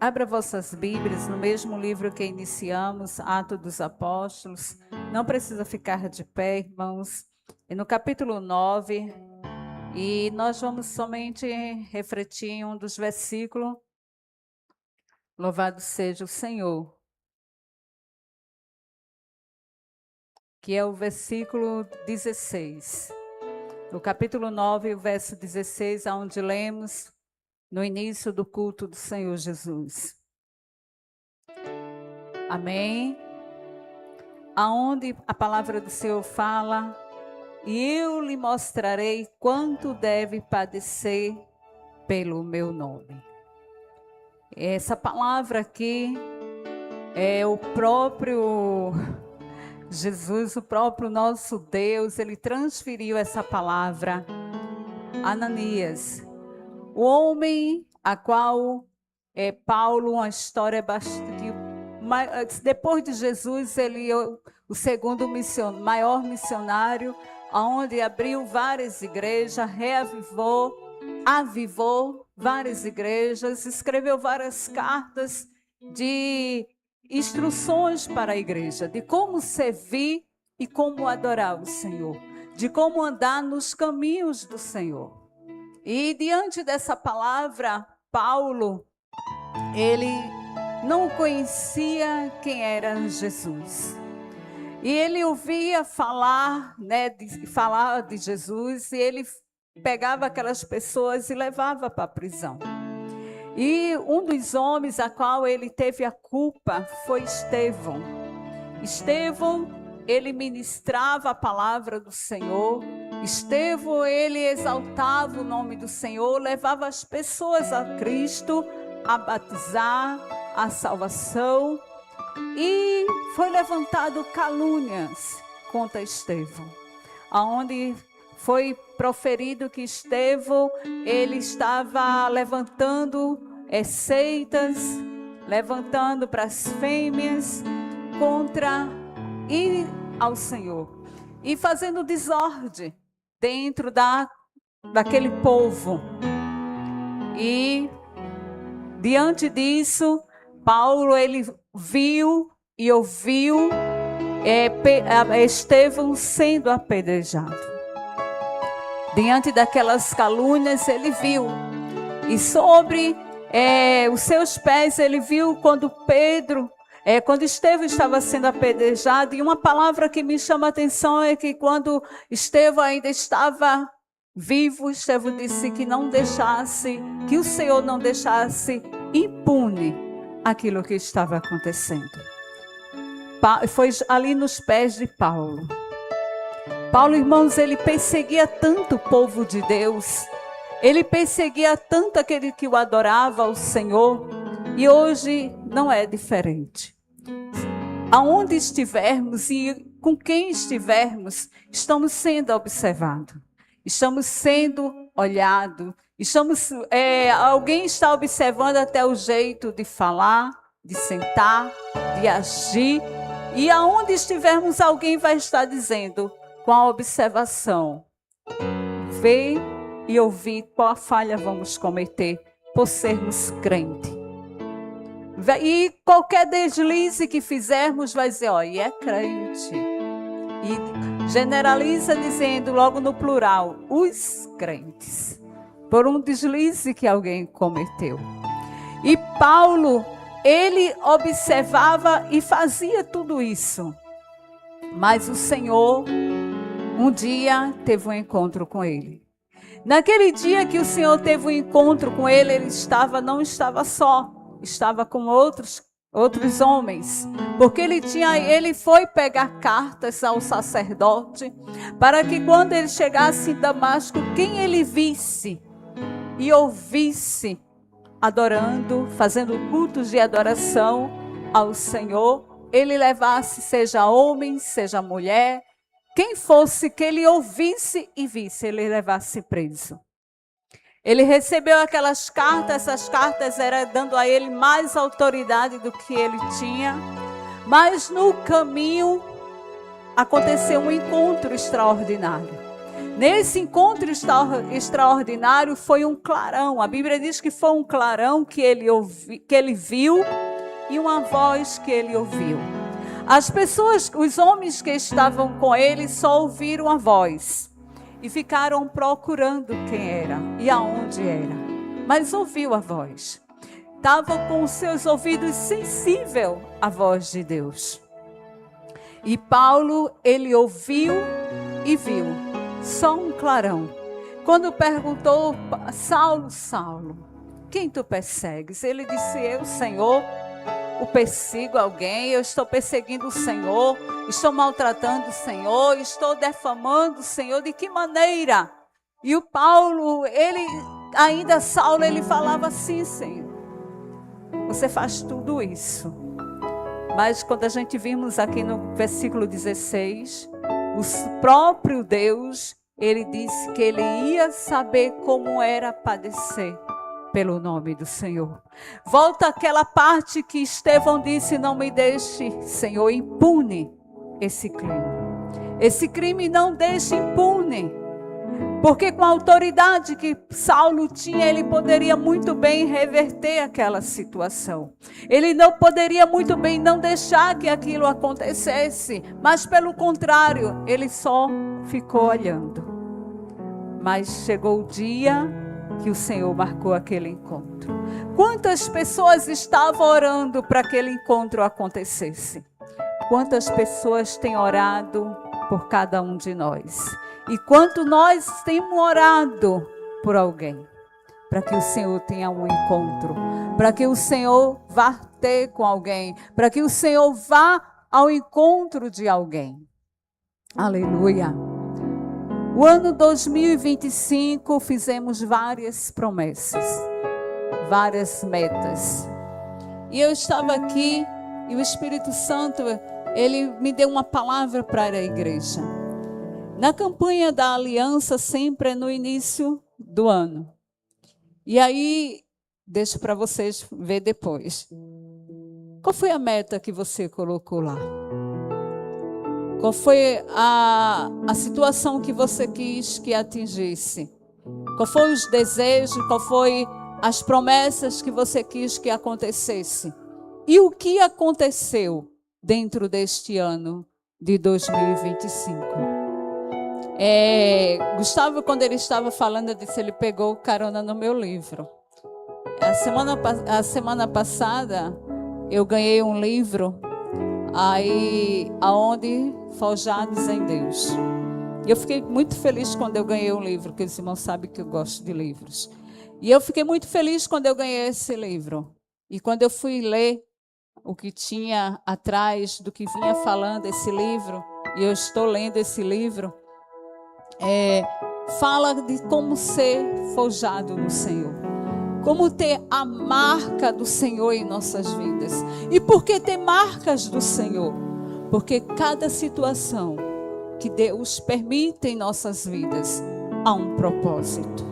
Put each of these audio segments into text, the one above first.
Abra vossas Bíblias no mesmo livro que iniciamos, Atos dos Apóstolos. Não precisa ficar de pé, irmãos. E no capítulo 9, e nós vamos somente refletir em um dos versículos. Louvado seja o Senhor. Que é o versículo 16. No capítulo 9, o verso 16, onde lemos no início do culto do Senhor Jesus. Amém? Aonde a palavra do Senhor fala: e eu lhe mostrarei quanto deve padecer pelo meu nome. Essa palavra aqui é o próprio Jesus, o próprio nosso Deus, ele transferiu essa palavra a Ananias. O homem a qual Paulo, uma história bastante... Depois de Jesus, ele é o segundo maior missionário, onde abriu várias igrejas, avivou várias igrejas, escreveu várias cartas de instruções para a igreja, de como servir e como adorar o Senhor, de como andar nos caminhos do Senhor. E diante dessa palavra, Paulo, ele não conhecia quem era Jesus. E ele ouvia falar, falar de Jesus, e ele pegava aquelas pessoas e levava para a prisão. E um dos homens a qual ele teve a culpa foi Estevão. Estevão, ele ministrava a palavra do Senhor. Estevão, ele exaltava o nome do Senhor, levava as pessoas a Cristo, a batizar, a salvação. E foi levantado calúnias contra Estevão, onde foi proferido que Estevão, ele estava levantando seitas, levantando blasfêmias contra e ao Senhor, e fazendo desordem dentro daquele povo. E diante disso, Paulo, ele viu e ouviu Estevão sendo apedrejado. Diante daquelas calúnias, ele viu. E sobre os seus pés, ele viu quando Estevão estava sendo apedrejado. E uma palavra que me chama a atenção é que quando Estevão ainda estava vivo, Estevão disse que o Senhor não deixasse impune aquilo que estava acontecendo. Foi ali nos pés de Paulo. Paulo, irmãos, ele perseguia tanto o povo de Deus, ele perseguia tanto aquele que o adorava, o Senhor, e hoje não é diferente. Aonde estivermos e com quem estivermos, estamos sendo observados, estamos sendo olhados, alguém está observando até o jeito de falar, de sentar, de agir, e aonde estivermos, alguém vai estar dizendo, com a observação, ver e ouvir qual falha vamos cometer por sermos crentes. E qualquer deslize que fizermos vai dizer, e é crente. E generaliza dizendo logo no plural, os crentes. Por um deslize que alguém cometeu. E Paulo, ele observava e fazia tudo isso. Mas o Senhor, um dia, teve um encontro com ele. Naquele dia que o Senhor teve um encontro com ele, ele não estava só, estava com outros homens. Porque ele foi pegar cartas ao sacerdote, para que quando ele chegasse em Damasco, quem ele visse e ouvisse adorando, fazendo cultos de adoração ao Senhor, ele levasse, seja homem, seja mulher, quem fosse que ele ouvisse e visse, ele levasse preso. Ele recebeu aquelas cartas, essas cartas eram dando a ele mais autoridade do que ele tinha, mas no caminho aconteceu um encontro extraordinário. Nesse encontro extraordinário foi um clarão. A Bíblia diz que foi um clarão que ele viu e uma voz que ele ouviu. As pessoas, os homens que estavam com ele só ouviram a voz e ficaram procurando quem era e aonde era. Mas ouviu a voz. Estava com os seus ouvidos sensíveis à voz de Deus. E Paulo, ele ouviu e viu. Só um clarão. Quando perguntou, Saulo, Saulo, quem tu persegues? Ele disse, eu, Senhor, eu persigo alguém, eu estou perseguindo o Senhor, estou maltratando o Senhor, estou defamando o Senhor, de que maneira? E o Paulo, Saulo, ele falava assim, Senhor, você faz tudo isso. Mas quando a gente vimos aqui no versículo 16, o próprio Deus, ele disse que ele ia saber como era padecer pelo nome do Senhor. Volta àquela parte que Estevão disse, não me deixe, Senhor, impune esse crime. Esse crime não deixe impune. Porque com a autoridade que Saulo tinha, ele poderia muito bem reverter aquela situação. Ele não poderia muito bem não deixar que aquilo acontecesse. Mas pelo contrário, ele só ficou olhando. Mas chegou o dia que o Senhor marcou aquele encontro. Quantas pessoas estavam orando para aquele encontro acontecesse? Quantas pessoas têm orado por cada um de nós? E quanto nós temos orado por alguém, para que o Senhor tenha um encontro, para que o Senhor vá ter com alguém, para que o Senhor vá ao encontro de alguém. Aleluia. O ano 2025 fizemos várias promessas, várias metas. E eu estava aqui e o Espírito Santo, ele me deu uma palavra para a igreja. Na campanha da aliança, sempre é no início do ano. E aí, deixo para vocês ver depois. Qual foi a meta que você colocou lá? Qual foi a situação que você quis que atingisse? Qual foi os desejos? Qual foi as promessas que você quis que acontecesse? E o que aconteceu dentro deste ano de 2025? Gustavo, quando ele estava falando, eu disse, ele pegou carona no meu livro. A semana passada, eu ganhei um livro, aonde Forjados em Deus. E eu fiquei muito feliz quando eu ganhei um livro, porque os irmãos sabem que eu gosto de livros. E eu fiquei muito feliz quando eu ganhei esse livro. E quando eu fui ler o que tinha atrás do que vinha falando esse livro, e eu estou lendo esse livro, fala de como ser forjado no Senhor, como ter a marca do Senhor em nossas vidas. E por que ter marcas do Senhor? Porque cada situação que Deus permite em nossas vidas, há um propósito.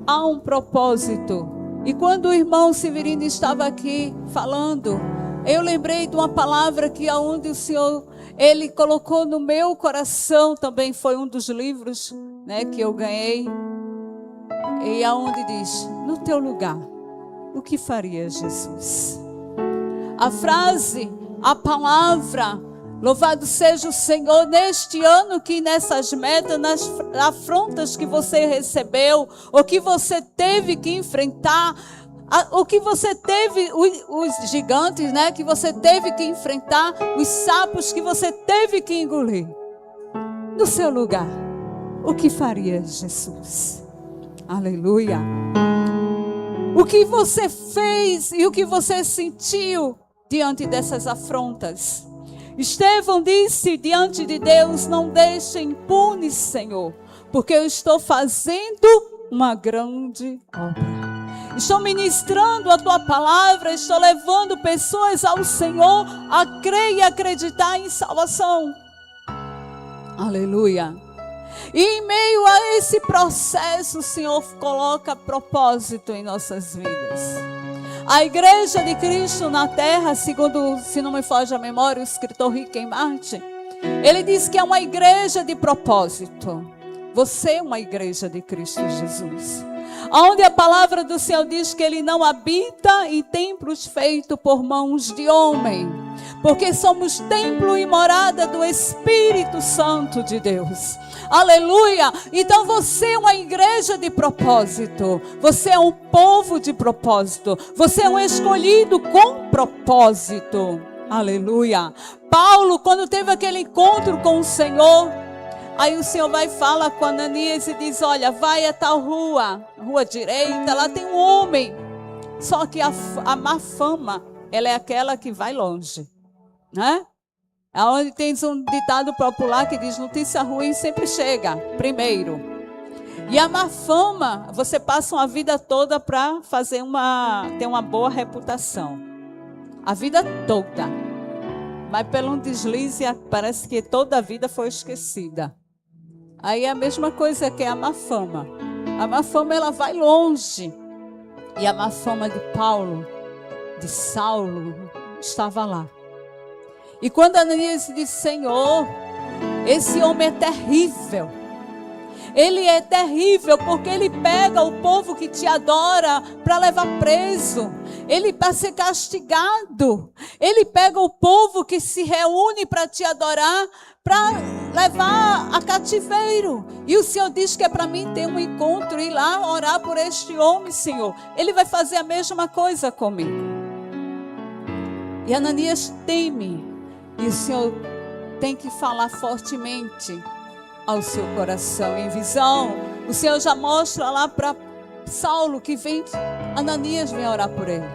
Há um propósito. E quando o irmão Severino estava aqui falando, eu lembrei de uma palavra que aonde o Senhor, ele colocou no meu coração, também foi um dos livros, né, que eu ganhei. E aonde diz, no teu lugar, o que faria Jesus? A frase, a palavra, louvado seja o Senhor, neste ano que nessas metas, nas afrontas que você recebeu, ou que você teve que enfrentar, o que você teve, os gigantes, né, que você teve que enfrentar, os sapos que você teve que engolir. No seu lugar, o que faria Jesus? Aleluia. O que você fez e o que você sentiu diante dessas afrontas? Estevão disse diante de Deus, não deixe impune, Senhor, porque eu estou fazendo uma grande obra. Estou ministrando a tua palavra, estou levando pessoas ao Senhor a crer e acreditar em salvação. Aleluia. E em meio a esse processo, o Senhor coloca propósito em nossas vidas. A igreja de Cristo na terra, segundo, se não me foge a memória, o escritor Rick Martin, ele diz que é uma igreja de propósito. Você é uma igreja de Cristo Jesus. Onde a palavra do Senhor diz que Ele não habita em templos feitos por mãos de homem. Porque somos templo e morada do Espírito Santo de Deus. Aleluia! Então você é uma igreja de propósito. Você é um povo de propósito. Você é um escolhido com propósito. Aleluia! Paulo, quando teve aquele encontro com o Senhor, aí o Senhor vai e fala com Ananias e diz: olha, vai a tal rua direita, lá tem um homem. Só que a má fama, ela é aquela que vai longe, né? Onde tem um ditado popular que diz: notícia ruim sempre chega primeiro. E a má fama, você passa uma vida toda para ter uma boa reputação. A vida toda. Mas pelo um deslize, parece que toda a vida foi esquecida. Aí é a mesma coisa que a má fama. A má fama, ela vai longe. E a má fama de Paulo, de Saulo, estava lá. E quando Ananias disse: Senhor, esse homem é terrível. Ele é terrível porque ele pega o povo que te adora para levar preso. Ele para ser castigado. Ele pega o povo que se reúne para te adorar, para levar a cativeiro. E o Senhor diz que é para mim ter um encontro e ir lá orar por este homem, Senhor. Ele vai fazer a mesma coisa comigo. E Ananias teme. E o Senhor tem que falar fortemente ao seu coração. Em visão, o Senhor já mostra lá para Saulo que vem, Ananias vem orar por ele.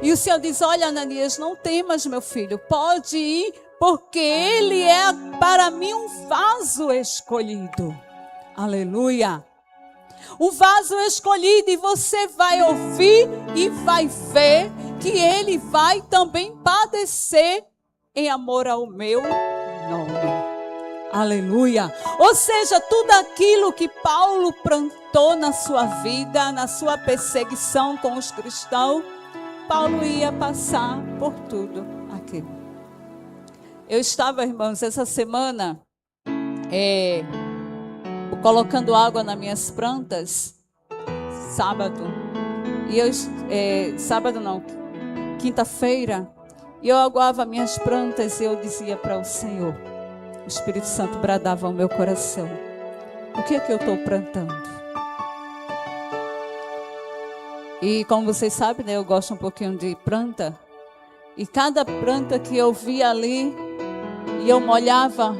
E o Senhor diz: olha, Ananias, não temas, meu filho, pode ir, porque ele é para mim um vaso escolhido. Aleluia. Um vaso escolhido, e você vai ouvir e vai ver que ele vai também padecer em amor ao meu nome. Aleluia. Ou seja, tudo aquilo que Paulo plantou na sua vida, na sua perseguição com os cristãos, Paulo ia passar por tudo aquilo. Eu estava, irmãos, essa semana colocando água nas minhas plantas, sábado. E quinta-feira, e eu aguava minhas plantas e eu dizia para o Senhor, o Espírito Santo bradava ao meu coração: o que é que eu estou plantando? E como vocês sabem, né, eu gosto um pouquinho de planta. E cada planta que eu via ali, e eu molhava,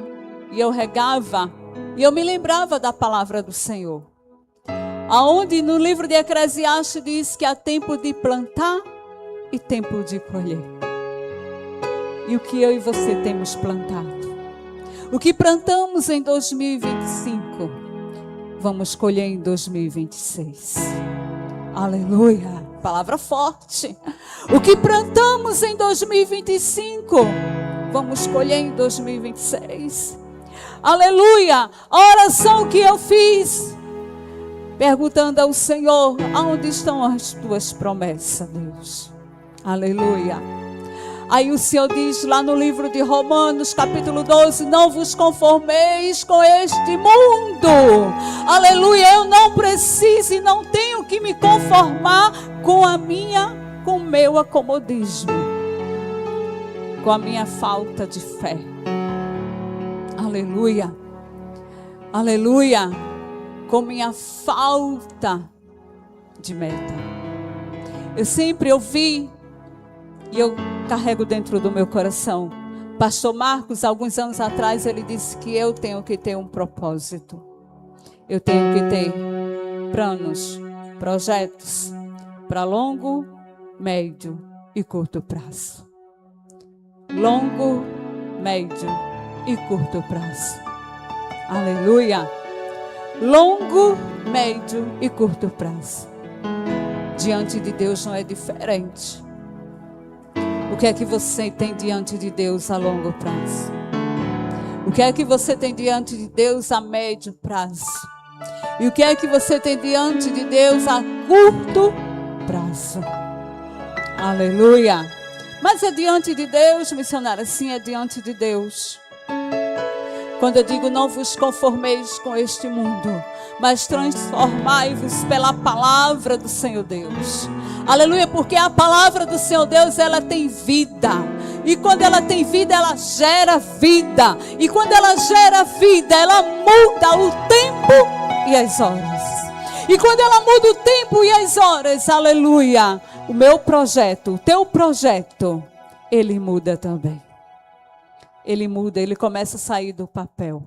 e eu regava, e eu me lembrava da palavra do Senhor. Aonde no livro de Eclesiastes diz que há tempo de plantar e tempo de colher. E o que eu e você temos plantado? O que plantamos em 2025, vamos colher em 2026. Aleluia. Palavra forte. O que plantamos em 2025, vamos colher em 2026. Aleluia. A oração que eu fiz, perguntando ao Senhor: aonde estão as tuas promessas, Deus? Aleluia. Aí o Senhor diz lá no livro de Romanos, capítulo 12, não vos conformeis com este mundo. Aleluia, eu não preciso e não tenho que me conformar com o meu acomodismo, com a minha falta de fé. Aleluia, aleluia, com minha falta de meta. Eu sempre ouvi, e eu carrego dentro do meu coração, Pastor Marcos, alguns anos atrás, ele disse que eu tenho que ter um propósito. Eu tenho que ter planos, projetos para longo, médio e curto prazo. Longo, médio e curto prazo. Aleluia. Longo, médio e curto prazo. Diante de Deus não é diferente. O que é que você tem diante de Deus a longo prazo? O que é que você tem diante de Deus a médio prazo? E o que é que você tem diante de Deus a curto prazo? Aleluia. Mas é diante de Deus, missionária? Sim, é diante de Deus. Quando eu digo não vos conformeis com este mundo, mas transformai-vos pela palavra do Senhor Deus. Aleluia, porque a palavra do Senhor Deus, ela tem vida. E quando ela tem vida, ela gera vida. E quando ela gera vida, ela muda o tempo e as horas. E quando ela muda o tempo e as horas, aleluia, o meu projeto, o teu projeto, ele muda também. Ele muda, ele começa a sair do papel.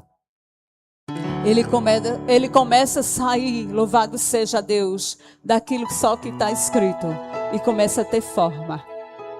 Ele começa a sair, louvado seja Deus, daquilo só que está escrito. E começa a ter forma.